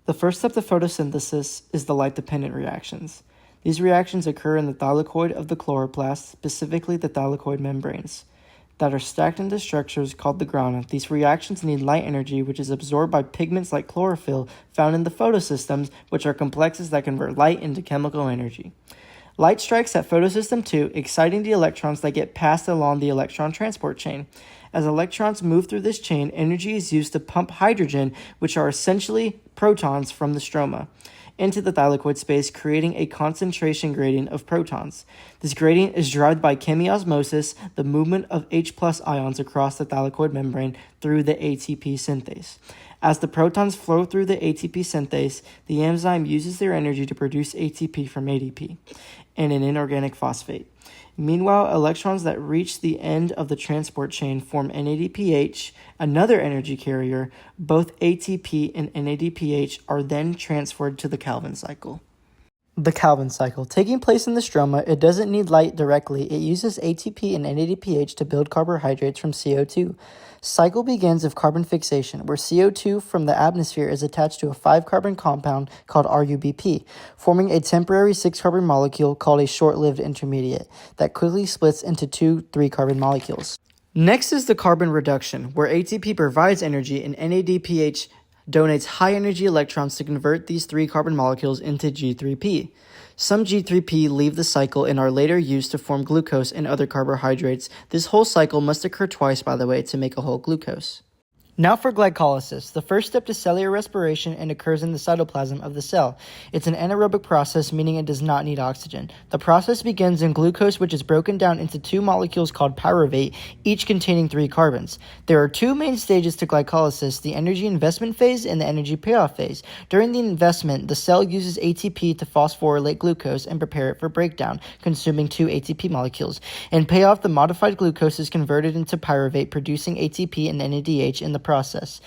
The first step to photosynthesis is the light-dependent reactions. These reactions occur in the thylakoid of the chloroplast, specifically the thylakoid membranes, that are stacked into structures called the grana. These reactions need light energy, which is absorbed by pigments like chlorophyll found in the photosystems, which are complexes that convert light into chemical energy. Light strikes at photosystem 2, exciting the electrons that get passed along the electron transport chain. As electrons move through this chain, energy is used to pump hydrogen, which are essentially protons from the stroma, into the thylakoid space, creating a concentration gradient of protons. This gradient is derived by chemiosmosis, the movement of H+ ions across the thylakoid membrane through the ATP synthase. As the protons flow through the ATP synthase, the enzyme uses their energy to produce ATP from ADP and an inorganic phosphate. Meanwhile, electrons that reach the end of the transport chain form NADPH, another energy carrier. Both ATP and NADPH are then transferred to the Calvin cycle. The Calvin cycle. Taking place in the stroma, it doesn't need light directly. It uses ATP and NADPH to build carbohydrates from CO2. Cycle begins with carbon fixation, where CO2 from the atmosphere is attached to a 5-carbon compound called RUBP, forming a temporary 6-carbon molecule called a short-lived intermediate that quickly splits into 2 3-carbon molecules. Next is the carbon reduction, where ATP provides energy and NADPH donates high-energy electrons to convert these 3-carbon molecules into G3P. Some G3P leave the cycle and are later used to form glucose and other carbohydrates. This whole cycle must occur twice, by the way, to make a whole glucose. Now for glycolysis, the first step to cellular respiration, and occurs in the cytoplasm of the cell. It's an anaerobic process, meaning it does not need oxygen. The process begins in glucose, which is broken down into 2 molecules called pyruvate, each containing 3 carbons. There are 2 main stages to glycolysis, the energy investment phase and the energy payoff phase. During the investment, the cell uses ATP to phosphorylate glucose and prepare it for breakdown, consuming 2 ATP molecules. In payoff, the modified glucose is converted into pyruvate, producing ATP and NADH in the process.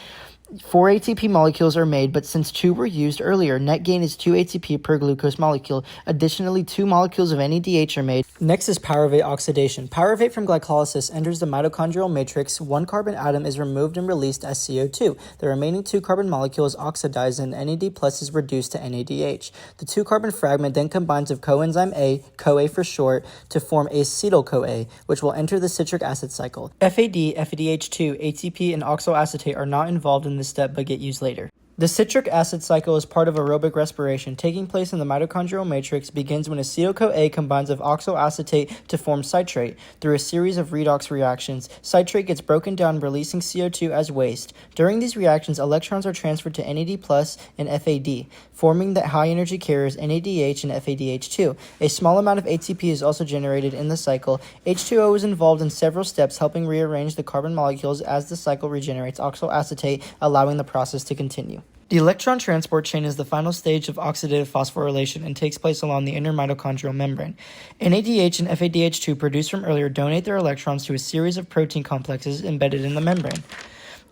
4 ATP molecules are made, but since 2 were used earlier, net gain is 2 ATP per glucose molecule. Additionally, 2 molecules of NADH are made. Next is pyruvate oxidation. Pyruvate from glycolysis enters the mitochondrial matrix. 1 carbon atom is removed and released as CO2. The remaining 2 carbon molecules oxidize and NAD+ is reduced to NADH. The 2 carbon fragment then combines with coenzyme A, CoA for short, to form acetyl-CoA, which will enter the citric acid cycle. FAD, FADH2, ATP, and oxaloacetate are not involved in this step but get used later. The citric acid cycle is part of aerobic respiration. Taking place in the mitochondrial matrix, begins when acetyl-CoA combines with oxaloacetate to form citrate. Through a series of redox reactions, citrate gets broken down, releasing CO2 as waste. During these reactions, electrons are transferred to NAD+ and FAD, forming the high-energy carriers NADH and FADH2. A small amount of ATP is also generated in the cycle. H2O is involved in several steps, helping rearrange the carbon molecules as the cycle regenerates oxaloacetate, allowing the process to continue. The electron transport chain is the final stage of oxidative phosphorylation and takes place along the inner mitochondrial membrane. NADH and FADH2 produced from earlier donate their electrons to a series of protein complexes embedded in the membrane.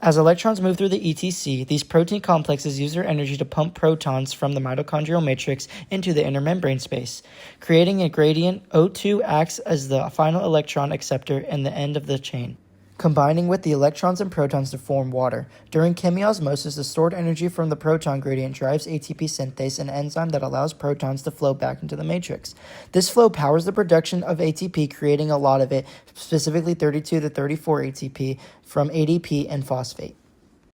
As electrons move through the ETC, these protein complexes use their energy to pump protons from the mitochondrial matrix into the inner membrane space. Creating a gradient, O2 acts as the final electron acceptor and the end of the chain, combining with the electrons and protons to form water. During chemiosmosis, the stored energy from the proton gradient drives ATP synthase, an enzyme that allows protons to flow back into the matrix. This flow powers the production of ATP, creating a lot of it, specifically 32 to 34 ATP from ADP and phosphate.